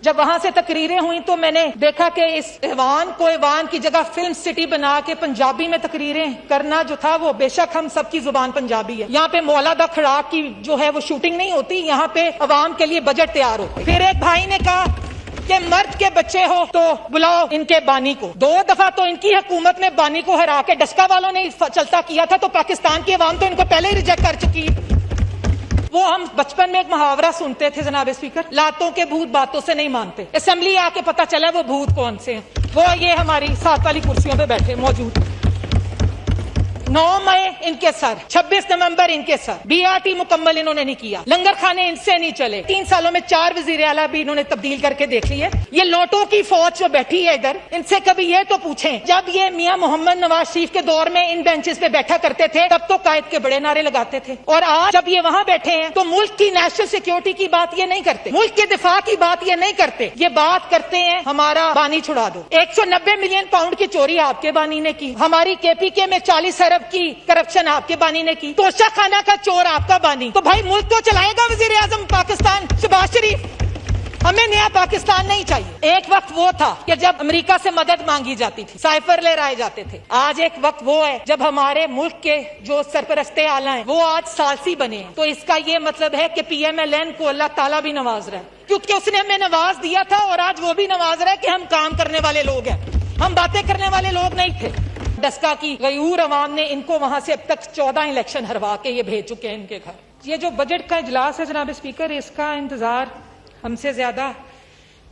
جب وہاں سے تقریریں ہوئی تو میں نے دیکھا کہ اس ایوان کو ایوان کی جگہ فلم سٹی بنا کے پنجابی میں تقریریں کرنا جو تھا، وہ بے شک ہم سب کی زبان پنجابی ہے، یہاں پہ مولادا کھڑاک کی جو ہے وہ شوٹنگ نہیں ہوتی، یہاں پہ عوام کے لیے بجٹ تیار ہوتے۔ پھر ایک بھائی نے کہا کہ مرد کے بچے ہو تو بلاؤ ان کے بانی کو۔ 2 دفعہ تو ان کی حکومت میں بانی کو ہرا کے ڈسکا والوں نے چلتا کیا تھا، تو پاکستان کی عوام تو ان کو پہلے ہی ریجیکٹ کر چکی ہے۔ وہ ہم بچپن میں ایک محاورہ سنتے تھے جناب اسپیکر، لاتوں کے بھوت باتوں سے نہیں مانتے، اسمبلی آ کے پتہ چلا وہ بھوت کون سے ہیں، وہ یہ ہماری ساتھ والی کرسیوں پہ بیٹھے موجود۔ 9 مئی ان کے سر، 26 نومبر ان کے سر، BRT مکمل انہوں نے نہیں کیا، لنگر خانے ان سے نہیں چلے، 3 سالوں میں 4 وزیر اعلیٰ بھی انہوں نے تبدیل کر کے دیکھ لی ہے۔ یہ لوٹوں کی فوج جو بیٹھی ہے ادھر، ان سے کبھی یہ تو پوچھیں جب یہ میاں محمد نواز شریف کے دور میں ان بینچز پہ بیٹھا کرتے تھے تب تو قائد کے بڑے نعرے لگاتے تھے، اور آج جب یہ وہاں بیٹھے ہیں تو ملک کی نیشنل سیکیورٹی کی بات یہ نہیں کرتے، ملک کے دفاع کی بات یہ نہیں کرتے، یہ بات کرتے ہیں ہمارا بانی چھڑا دو۔ 190 ملین پاؤنڈ کی چوری آپ کے بانی نے کی، ہماری KPK میں 40 ارب کی کرپشن آپ کے بانی نے کی، توشہ خانہ کا چور آپ کا بانی، تو بھائی ملک تو چلائے گا وزیر اعظم پاکستان شہباز شریف، ہمیں نیا پاکستان نہیں چاہیے۔ ایک وقت وہ تھا کہ جب امریکہ سے مدد مانگی جاتی تھی، سائفر لہرائے جاتے تھے، آج ایک وقت وہ ہے جب ہمارے ملک کے جو سرپرست اعلیٰ ہیں وہ آج ثالثی بنے ہیں، تو اس کا یہ مطلب ہے کہ PMLN کو اللہ تعالیٰ بھی نواز رہا ہے، کیونکہ اس نے ہمیں نواز دیا تھا اور آج وہ بھی نواز رہا ہے کہ ہم کام کرنے والے لوگ ہیں، ہم باتیں کرنے والے لوگ نہیں تھے۔ ڈسکا کی غیور عوام نے ان کو وہاں سے اب تک 14 الیکشن ہروا کے یہ بھیج چکے ہیں ان کے گھر۔ یہ جو بجٹ کا اجلاس ہے جناب اسپیکر، اس کا انتظار ہم سے زیادہ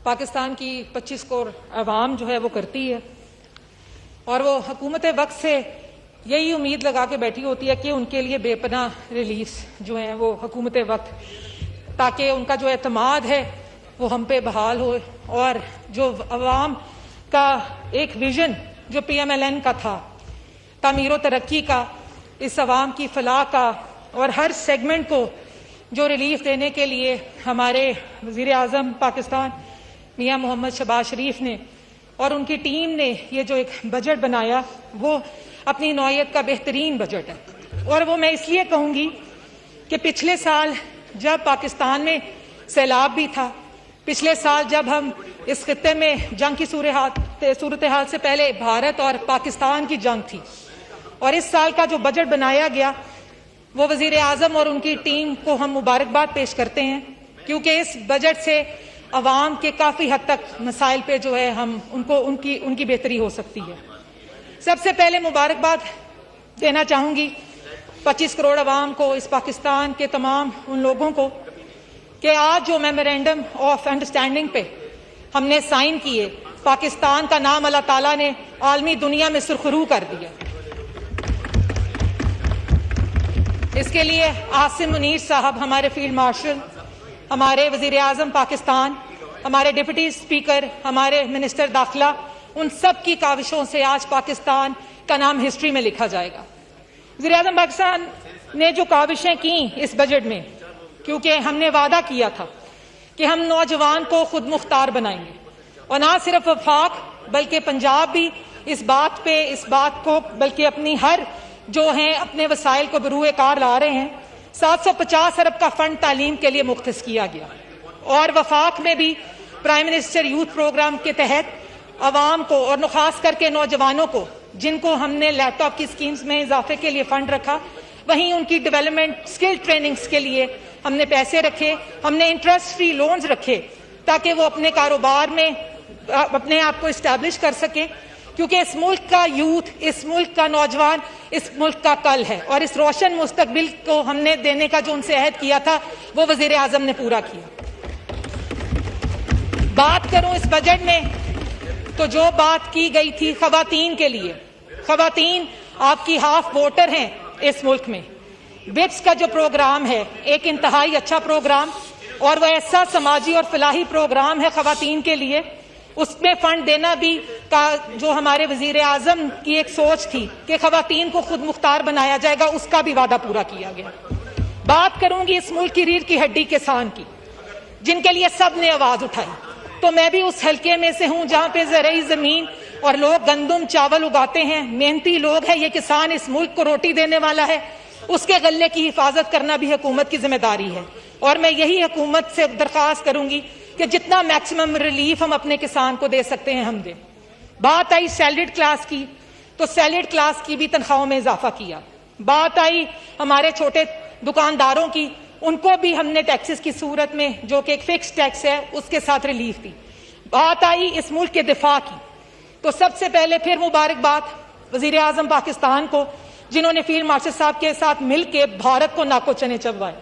پاکستان کی 25 کروڑ عوام جو ہے وہ کرتی ہے، اور وہ حکومت وقت سے یہی امید لگا کے بیٹھی ہوتی ہے کہ ان کے لیے بے پناہ ریلیفs جو ہیں وہ حکومت وقت، تاکہ ان کا جو اعتماد ہے وہ ہم پہ بحال ہو، اور جو عوام کا ایک ویژن جو PMLN کا تھا تعمیر و ترقی کا، اس عوام کی فلاح کا، اور ہر سیگمنٹ کو جو ریلیف دینے کے لیے ہمارے وزیر اعظم پاکستان میاں محمد شہباز شریف نے اور ان کی ٹیم نے یہ جو ایک بجٹ بنایا وہ اپنی نوعیت کا بہترین بجٹ ہے۔ اور وہ میں اس لیے کہوں گی کہ پچھلے سال جب پاکستان میں سیلاب بھی تھا، پچھلے سال جب ہم اس خطے میں جنگ کی صورتحال سے پہلے بھارت اور پاکستان کی جنگ تھی، اور اس سال کا جو بجٹ بنایا گیا وہ وزیر اعظم اور ان کی ٹیم کو ہم مبارکباد پیش کرتے ہیں، کیونکہ اس بجٹ سے عوام کے کافی حد تک مسائل پہ جو ہے ہم ان کی بہتری ہو سکتی ہے۔ سب سے پہلے مبارکباد دینا چاہوں گی 25 کروڑ عوام کو، اس پاکستان کے تمام ان لوگوں کو، کہ آج جو میمورینڈم آف انڈرسٹینڈنگ پہ ہم نے سائن کیے، پاکستان کا نام اللہ تعالیٰ نے عالمی دنیا میں سرخرو کر دیا۔ اس کے لیے عاصم منیر صاحب، ہمارے فیلڈ مارشل، ہمارے وزیر اعظم پاکستان، ہمارے ڈپٹی اسپیکر، ہمارے منسٹر داخلہ، ان سب کی کاوشوں سے آج پاکستان کا نام ہسٹری میں لکھا جائے گا۔ وزیر اعظم پاکستان نے جو کاوشیں کی اس بجٹ میں، کیونکہ ہم نے وعدہ کیا تھا کہ ہم نوجوان کو خود مختار بنائیں گے، اور نہ صرف وفاق بلکہ پنجاب بھی اس بات کو بلکہ اپنی ہر جو ہیں اپنے وسائل کو بروئے کار لا رہے ہیں۔ 750 ارب کا فنڈ تعلیم کے لیے مختص کیا گیا، اور وفاق میں بھی پرائم منسٹر یوتھ پروگرام کے تحت عوام کو اور خاص کر کے نوجوانوں کو، جن کو ہم نے لیپ ٹاپ کی اسکیمز میں اضافے کے لیے فنڈ رکھا، وہیں ان کی ڈیولپمنٹ اسکل ٹریننگز کے لیے ہم نے پیسے رکھے، ہم نے انٹرسٹ فری لونز رکھے تاکہ وہ اپنے کاروبار میں اپنے آپ کو اسٹیبلش کر سکے، کیونکہ اس ملک کا یوتھ، اس ملک کا نوجوان اس ملک کا کل ہے، اور اس روشن مستقبل کو ہم نے دینے کا جو ان سے عہد کیا تھا وہ وزیر اعظم نے پورا کیا۔ بات کروں اس بجٹ میں تو جو بات کی گئی تھی خواتین کے لیے، خواتین آپ کی ہاف ووٹر ہیں اس ملک میں، بپس کا جو پروگرام ہے ایک انتہائی اچھا پروگرام، اور وہ ایسا سماجی اور فلاحی پروگرام ہے خواتین کے لیے، اس میں فنڈ دینا بھی جو ہمارے وزیر اعظم کی ایک سوچ تھی کہ خواتین کو خود مختار بنایا جائے گا، اس کا بھی وعدہ پورا کیا گیا۔ بات کروں گی اس ملک کی ریڑھ کی ہڈی کسان کی، جن کے لیے سب نے آواز اٹھائی، تو میں بھی اس حلقے میں سے ہوں جہاں پہ زرعی زمین اور لوگ گندم چاول اگاتے ہیں، محنتی لوگ ہیں، یہ کسان اس ملک کو روٹی دینے والا ہے، اس کے غلے کی حفاظت کرنا بھی حکومت کی ذمہ داری ہے۔ اور میں یہی حکومت سے درخواست کروں گی کہ جتنا میکسیمم ریلیف ہم اپنے کسان کو دے سکتے ہیں ہم دیں. بات آئی سیلریڈ کلاس کی تو سیلریڈ کلاس کی بھی تنخواہوں میں اضافہ کیا. بات آئی ہمارے چھوٹے دکانداروں کی، ان کو بھی ہم نے ٹیکسز کی صورت میں جو کہ ایک فکس ٹیکس ہے اس کے ساتھ ریلیف دی. بات آئی اس ملک کے دفاع کی تو سب سے پہلے پھر مبارکباد وزیر اعظم پاکستان کو، جنہوں نے فیلڈ مارشل صاحب کے ساتھ مل کے بھارت کو ناکو چنے چبوائے.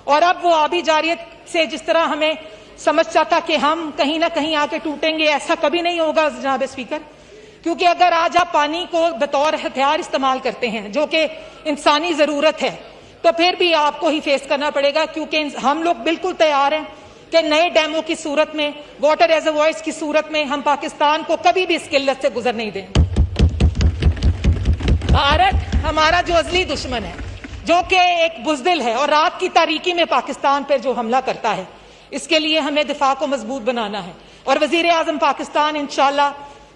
اور اب وہ آبی جارحیت سے جس طرح ہمیں سمجھتا تھا کہ ہم کہیں نہ کہیں آ کے ٹوٹیں گے، ایسا کبھی نہیں ہوگا جناب اسپیکر. کیونکہ اگر آج آپ پانی کو بطور ہتھیار استعمال کرتے ہیں جو کہ انسانی ضرورت ہے، تو پھر بھی آپ کو ہی فیس کرنا پڑے گا. کیونکہ ہم لوگ بالکل تیار ہیں کہ نئے ڈیموں کی صورت میں، واٹر ریزروائرز کی صورت میں ہم پاکستان کو کبھی بھی اس قلت سے گزر نہیں دیں. بھارت ہمارا جو ازلی دشمن ہے، جو کہ ایک بزدل ہے اور رات کی تاریکی میں پاکستان پر جو حملہ کرتا ہے، اس کے لیے ہمیں دفاع کو مضبوط بنانا ہے. اور وزیر اعظم پاکستان انشاءاللہ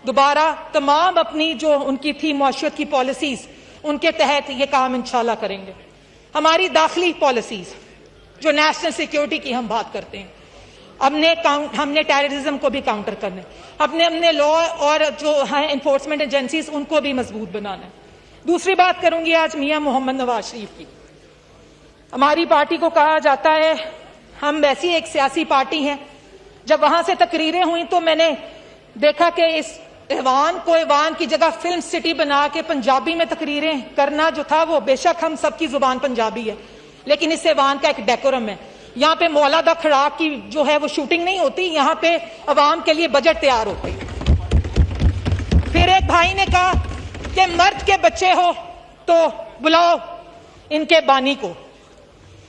دوبارہ تمام اپنی جو ان کی تھی معاشرت کی پالیسیز، ان کے تحت یہ کام انشاءاللہ کریں گے. ہماری داخلی پالیسیز جو نیشنل سیکیورٹی کی ہم بات کرتے ہیں، ہم نے ٹیررزم کو بھی کاؤنٹر کرنا ہے، اپنے لا اور جو ہیں انفورسمنٹ ایجنسیز ان کو بھی مضبوط بنانا ہے. دوسری بات کروں گی آج میاں محمد نواز شریف کی. ہماری پارٹی کو کہا جاتا ہے ہم ویسی ایک سیاسی پارٹی ہیں. جب وہاں سے تقریریں ہوئیں تو میں نے دیکھا کہ اس ایوان کو ایوان کی جگہ فلم سٹی بنا کے پنجابی میں تقریریں کرنا جو تھا، وہ بے شک ہم سب کی زبان پنجابی ہے، لیکن اس ایوان کا ایک ڈیکورم ہے. یہاں پہ مولا دا کھڑاک کی جو ہے وہ شوٹنگ نہیں ہوتی، یہاں پہ عوام کے لیے بجٹ تیار ہوتے. پھر ایک بھائی نے کہا کہ مرد کے بچے ہو تو بلاؤ ان کے بانی کو.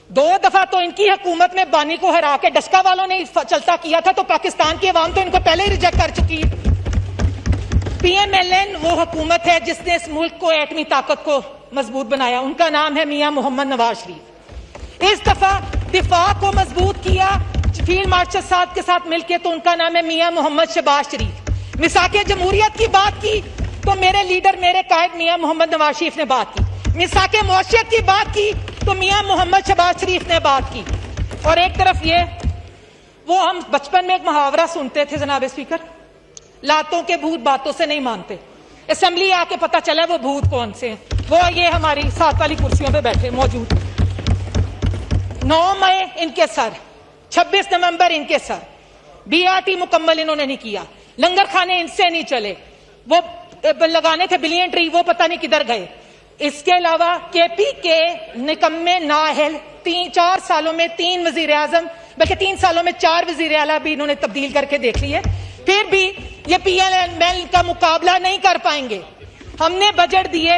2 دفعہ تو ان کی حکومت میں بانی کو ہرا کے ڈسکا والوں نے چلتا کیا تھا، تو پاکستان کی عوام تو ان کو پہلے ہی ریجیکٹ کر چکی ہے. پی ایم ایل این وہ حکومت ہے جس نے اس ملک کو ایٹمی طاقت کو مضبوط بنایا، ان کا نام ہے میاں محمد نواز شریف. اس دفعہ دفاع کو مضبوط کیا فیلڈ مارشل صاحب کے ساتھ مل کے، تو ان کا نام ہے میاں محمد شہباز شریف. میثاق جمہوریت کی بات کی تو میرے لیڈر، میرے قائد میاں محمد نواز شریف نے بات کی. میثاق معاشرت کی بات کی تو میاں محمد شہباز شریف نے بات کی. اور ایک طرف یہ وہ ہم بچپن میں ایک محاورہ سنتے تھے جناب اسپیکر، لاتوں کے بھوت باتوں سے نہیں مانتے. اسمبلی آ کے پتہ چلا وہ بھوت کون سے ہیں، وہ یہ ہماری ساتھ والی کرسیوں پہ بیٹھے موجود. 9 مئی ان کے سر، 26 نومبر ان کے سر. BRT مکمل انہوں نے نہیں کیا، لنگر خانے ان سے نہیں چلے، وہ لگانے تھے بلین ٹری، وہ پتہ نہیں کدھر گئے. اس کے علاوہ کے پی کے نکمے نااہل 4 سالوں میں 3 وزیر اعظم، بلکہ 3 سالوں میں 4 وزیر اعلیٰ بھی انہوں نے تبدیل کر کے دیکھ لی ہے، پھر بھی یہ پی ایم ایل کا مقابلہ نہیں کر پائیں گے. ہم نے بجٹ دیے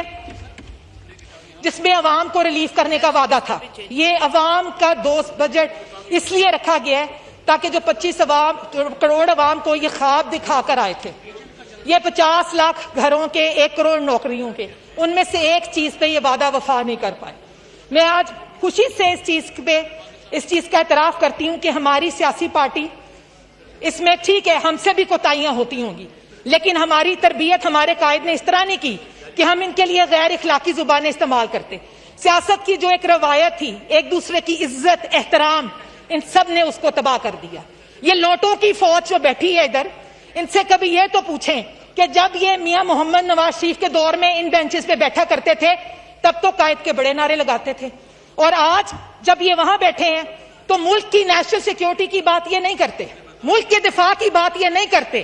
جس میں عوام کو ریلیف کرنے کا وعدہ تھا. یہ عوام کا دوست بجٹ اس لیے رکھا گیا ہے تاکہ جو 25 کروڑ عوام کو یہ خواب دکھا کر آئے تھے، یہ 50 لاکھ گھروں کے 1 کروڑ نوکریوں کے، ان میں سے ایک چیز پہ یہ وعدہ وفا نہیں کر پائے. میں آج خوشی سے اس چیز کا اعتراف کرتی ہوں کہ ہماری سیاسی پارٹی اس میں ٹھیک ہے، ہم سے بھی کوتاہیاں ہوتی ہوں گی، لیکن ہماری تربیت ہمارے قائد نے اس طرح نہیں کی کہ ہم ان کے لیے غیر اخلاقی زبانیں استعمال کرتے. سیاست کی جو ایک روایت تھی، ایک دوسرے کی عزت احترام، ان سب نے اس کو تباہ کر دیا. یہ لوٹوں کی فوج جو بیٹھی ہے ادھر، ان سے کبھی یہ تو پوچھیں کہ جب یہ میاں محمد نواز شریف کے دور میں ان بینچز پہ بیٹھا کرتے تھے تب تو قائد کے بڑے نعرے لگاتے تھے، اور آج جب یہ وہاں بیٹھے ہیں تو ملک کی نیشنل سیکیورٹی کی بات یہ نہیں کرتے، ملک کے دفاع کی بات یہ نہیں کرتے،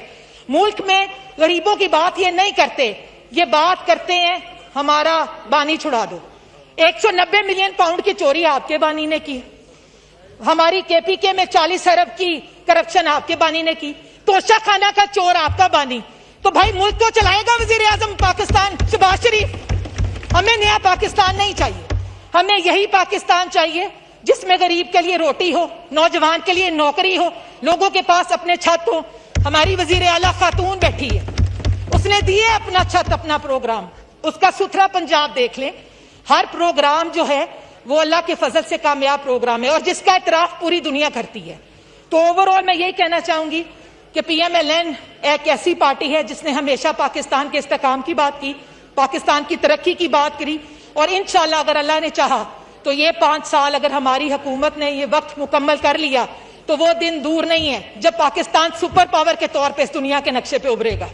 ملک میں غریبوں کی بات یہ نہیں کرتے. یہ بات کرتے ہیں ہمارا بانی چھڑا دو. 190 ملین پاؤنڈ کی چوری آپ کے بانی نے کی، ہماری کے پی کے میں 40 ارب کی کرپشن آپ کے بانی نے کی، توشہ خانہ کا چور آپ کا بانی. تو بھائی ملک کو چلائے گا وزیر اعظم پاکستان شہباز شریف. ہمیں نیا پاکستان نہیں چاہیے، ہمیں یہی پاکستان چاہیے جس میں غریب کے لیے روٹی ہو، نوجوان کے لیے نوکری ہو، لوگوں کے پاس اپنے چھت ہو. ہماری وزیر اعلیٰ خاتون بیٹھی ہے، اس نے دیے اپنا چھت، اپنا پروگرام، اس کا ستھرا پنجاب دیکھ لیں. ہر پروگرام جو ہے وہ اللہ کے فضل سے کامیاب پروگرام ہے اور جس کا اعتراف پوری دنیا کرتی ہے. تو اوورآل میں یہی کہنا چاہوں گی کہ پی ایم ایل این ایک ایسی پارٹی ہے جس نے ہمیشہ پاکستان کے استحکام کی بات کی، پاکستان کی ترقی کی بات کری، اور انشاءاللہ اگر اللہ نے چاہا تو یہ 5 سال اگر ہماری حکومت نے یہ وقت مکمل کر لیا تو وہ دن دور نہیں ہے جب پاکستان سپر پاور کے طور پہ اس دنیا کے نقشے پہ ابھرے گا.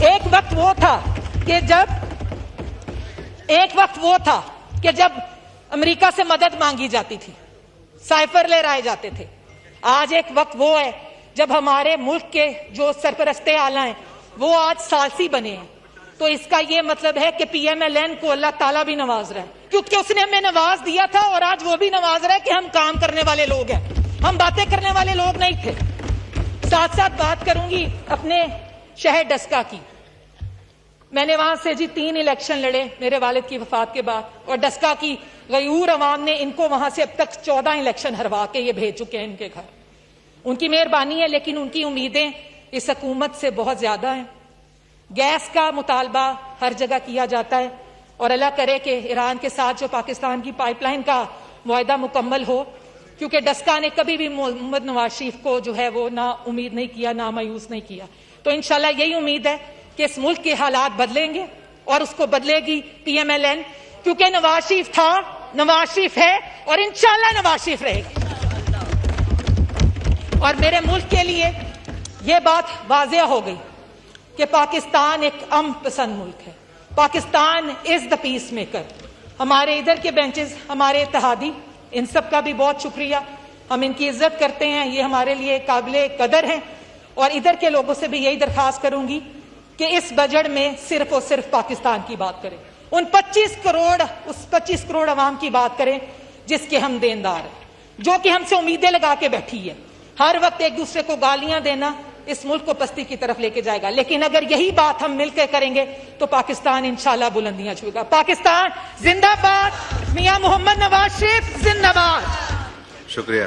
ایک وقت وہ تھا کہ جب امریکہ سے مدد مانگی جاتی تھی، سائفر لہرائے جاتے تھے. آج ایک وقت وہ ہے جب ہمارے ملک کے جو سرپرست اعلیٰ ہیں وہ آج ثالثی بنے ہیں. تو اس کا یہ مطلب ہے کہ پی ایم ایل این کو اللہ تعالیٰ بھی نواز رہا ہے، کیونکہ اس نے ہمیں نواز دیا تھا اور آج وہ بھی نواز رہا ہے کہ ہم کام کرنے والے لوگ ہیں، ہم باتیں کرنے والے لوگ نہیں تھے. ساتھ ساتھ بات کروں گی اپنے شہر ڈسکا کی. میں نے وہاں سے 3 الیکشن لڑے میرے والد کی وفات کے بعد، اور ڈسکا کی غیور عوام نے ان کو وہاں سے اب تک 14 الیکشن ہروا کے یہ بھیج چکے ہیں ان کے گھر. ان کی مہربانی ہے، لیکن ان کی امیدیں اس حکومت سے بہت زیادہ ہیں. گیس کا مطالبہ ہر جگہ کیا جاتا ہے، اور اللہ کرے کہ ایران کے ساتھ جو پاکستان کی پائپ لائن کا معاہدہ مکمل ہو، کیونکہ ڈسکا نے کبھی بھی محمد نواز شریف کو جو ہے وہ نہ امید نہیں کیا، نہ مایوس نہیں کیا. تو انشاءاللہ یہی امید ہے کہ اس ملک کے حالات بدلیں گے، اور اس کو بدلے گی پی ایم ایل این، کیونکہ نواز شریف تھا، نواز شریف ہے، اور انشاءاللہ نواز شریف رہے گی. اور میرے ملک کے لیے یہ بات واضح ہو گئی کہ پاکستان ایک امن پسند ملک ہے. پاکستان از دا پیس میکر. ہمارے ادھر کے بینچز، ہمارے اتحادی، ان سب کا بھی بہت شکریہ. ہم ان کی عزت کرتے ہیں، یہ ہمارے لیے قابل قدر ہیں. اور ادھر کے لوگوں سے بھی یہی درخواست کروں گی کہ اس بجٹ میں صرف اور صرف پاکستان کی بات کریں، ان 25 کروڑ عوام کی بات کریں جس کے ہم دیندار ہیں، جو کہ ہم سے امیدیں لگا کے بیٹھی ہے. ہر وقت ایک دوسرے کو گالیاں دینا اس ملک کو پستی کی طرف لے کے جائے گا، لیکن اگر یہی بات ہم مل کے کریں گے تو پاکستان انشاءاللہ بلندیاں چھوئے گا. پاکستان زندہ باد، میاں محمد نواز شریف زندہ باد. شکریہ.